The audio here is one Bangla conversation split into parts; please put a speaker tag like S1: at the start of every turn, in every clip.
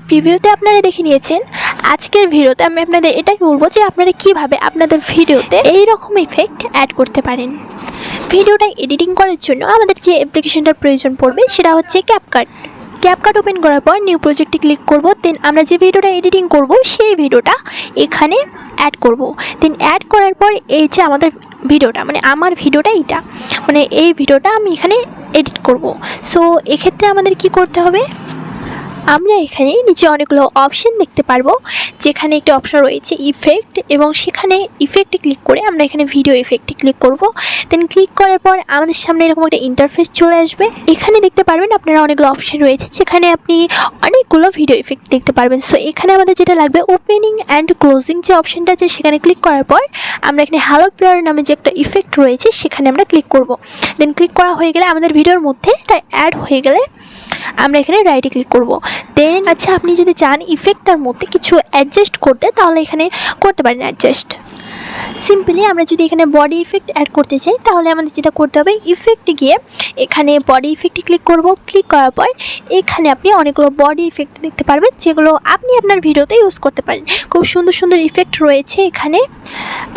S1: প্রিভিউতে আপনারা দেখে নিয়েছেন। আজকের ভিডিওতে আমি আপনাদের এটাই বলবো যে আপনারা কিভাবে আপনাদের ভিডিওতে এই রকম ইফেক্ট অ্যাড করতে পারেন। ভিডিওটা এডিটিং করার জন্য আমাদের যে অ্যাপ্লিকেশনটার প্রয়োজন পড়বে সেটা হচ্ছে ক্যাপকাট ওপেন করার পর নিউ প্রজেক্টে ক্লিক করব। দেন আমরা যে ভিডিওটা এডিটিং করব সেই ভিডিওটা এখানে অ্যাড করব। দেন অ্যাড করার পর এই যে আমাদের ভিডিওটা মানে আমার ভিডিওটা এইটা মানে এই ভিডিওটা আমি এখানে এডিট করব। সো এক্ষেত্রে আমাদের কি করতে হবে, আমরা এখানে নিচে অনেকগুলো অপশন দেখতে পারবো, যেখানে একটা অপশন রয়েছে ইফেক্ট, এবং সেখানে ইফেক্টে ক্লিক করে আমরা এখানে ভিডিও ইফেক্টে ক্লিক করব। দেন ক্লিক করার পর আমাদের সামনে এরকম একটা ইন্টারফেস চলে আসবে। এখানে দেখতে পারবেন আপনারা অনেকগুলো অপশন রয়েছে, যেখানে আপনি অনেকগুলো ভিডিও ইফেক্ট দেখতে পারবেন। সো এখানে আমাদের যেটা লাগবে ওপেনিং অ্যান্ড ক্লোজিং যে অপশনটা আছে সেখানে ক্লিক করার পর আমরা এখানে হ্যালো প্লেয়ার নামে যে একটা ইফেক্ট রয়েছে সেখানে আমরা ক্লিক করব। দেন ক্লিক করা হয়ে গেলে আমাদের ভিডিওর মধ্যে এটা অ্যাড হয়ে গেলে আমরা এখানে রাইটে ক্লিক করব। দেন আচ্ছা, আপনি যদি চান ইফেক্টটার মধ্যে কিছু অ্যাডজাস্ট করতে তাহলে এখানে করতে পারেন অ্যাডজাস্ট। সিম্পলি আমরা যদি এখানে বডি ইফেক্ট অ্যাড করতে চাই তাহলে আমাদের যেটা করতে হবে, ইফেক্টে গিয়ে এখানে বডি ইফেক্টে ক্লিক করব। ক্লিক করার পর এখানে আপনি অনেকগুলো বডি ইফেক্ট দেখতে পারবেন, যেগুলো আপনি আপনার ভিডিওতে ইউজ করতে পারেন। খুব সুন্দর সুন্দর ইফেক্ট রয়েছে এখানে,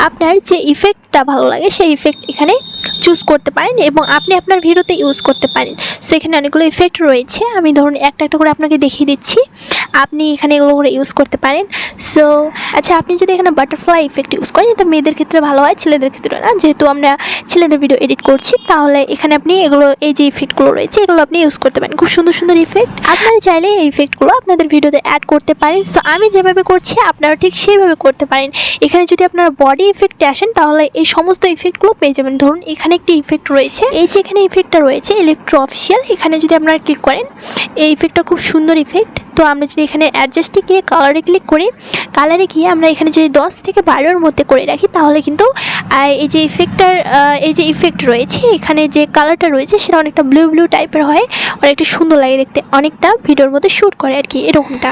S1: আপনার যে ইফেক্টটা ভালো লাগে সেই ইফেক্ট এখানে চুজ করতে পারেন এবং আপনি আপনার ভিডিওতে ইউজ করতে পারেন। সো এখানে অনেকগুলো ইফেক্ট রয়েছে, আমি ধরুন একটা একটা করে আপনাকে দেখিয়ে দিচ্ছি, আপনি এখানে এগুলো করে ইউজ করতে পারেন। সো আচ্ছা, আপনি যদি এখানে বাটারফ্লাই ইফেক্ট ইউজ করেন, এটা মেয়েদের ক্ষেত্রে ভালো হয়, ছেলেদের ক্ষেত্রে না, যেহেতু আমরা ছেলেদের ভিডিও এডিট করছি, তাহলে এখানে আপনি এগুলো এই যে ইফেক্টগুলো রয়েছে এগুলো আপনি ইউজ করতে পারেন। খুব সুন্দর সুন্দর ইফেক্ট, আপনারা চাইলে এই ইফেক্টগুলো আপনাদের ভিডিওতে অ্যাড করতে পারেন। সো আমি যেভাবে করছি আপনারা ঠিক সেইভাবে করতে পারেন। এখানে যদি আপনারা বডি ইফেক্টে আসেন তাহলে এই সমস্ত ইফেক্টগুলো পেয়ে যাবেন। ধরুন এখানে একটি ইফেক্ট রয়েছে, এই যে এখানে ইফেক্টটা রয়েছে ইলেকট্রো অফিসিয়াল, এখানে যদি আপনারা ক্লিক করেন এই ইফেক্টটা খুব সুন্দর ইফেক্ট। তো আমরা যদি এখানে অ্যাডজাস্টে গিয়ে কালারে ক্লিক করি, কালারে গিয়ে আমরা এখানে যদি 10 থেকে 12-এর মধ্যে করে রাখি তাহলে কিন্তু এই যে ইফেক্ট রয়েছে এখানে যে কালারটা রয়েছে সেটা অনেকটা ব্লু ব্লু টাইপের হয়, অনেকটা সুন্দর লাগে দেখতে, অনেকটা ভিডিওর মধ্যে শ্যুট করে আর কি এরকমটা।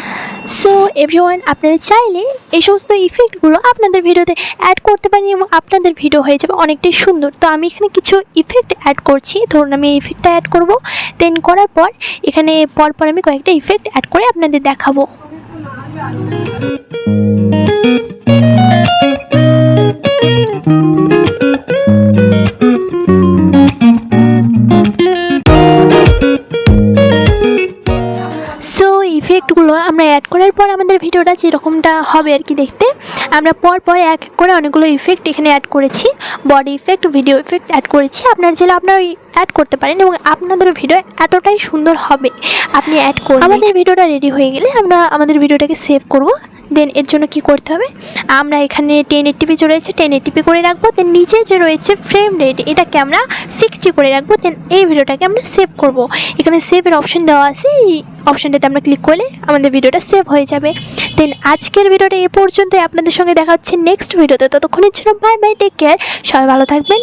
S1: সো এভরিওয়ান, আপনারা চাইলে এই সমস্ত ইফেক্টগুলো আপনাদের ভিডিওতে অ্যাড করতে পারেন এবং আপনাদের ভিডিও হয়ে যাবে অনেকটাই সুন্দর। তো আমি এখানে কিছু ইফেক্ট অ্যাড করছি, ধরুন আমি এই ইফেক্টটা অ্যাড করব। দেন করার পর এখানে পরপর আমি কয়েকটা ইফেক্ট অ্যাড করে আপনাদের দেখাবো। সো ইফেক্টগুলো আমরা অ্যাড করার পর আমাদের ভিডিওটা যেরকমটা হবে আর কি দেখতে, আমরা পর এক এক করে অনেকগুলো ইফেক্ট এখানে অ্যাড করেছি, body effect, video effect add করেছি। আপনারা চাইলে আপনারা অ্যাড করতে পারেন এবং আপনাদের ভিডিও এতটাই সুন্দর হবে আপনি অ্যাড করুন। আমাদের ভিডিওটা রেডি হয়ে গেলে আমরা আমাদের ভিডিওটাকে সেভ করব। দেন এর জন্য কি করতে হবে, আমরা এখানে 1080p রয়েছে 1080p করে রাখবো। দেন নিচে যে রয়েছে ফ্রেম রেট এটাকে আমরা 60 করে রাখবো। দেন এই ভিডিওটাকে আমরা সেভ করব। এখানে সেভের অপশন দেওয়া আছে, এই অপশনটাতে আমরা ক্লিক করলে আমাদের ভিডিওটা সেভ হয়ে যাবে। দেন আজকের ভিডিওটা এ পর্যন্তই, আপনাদের সঙ্গে দেখা হচ্ছে নেক্সট ভিডিওতে। ততক্ষণের জন্য বাই বাই, টেক কেয়ার, সবাই ভালো থাকবেন।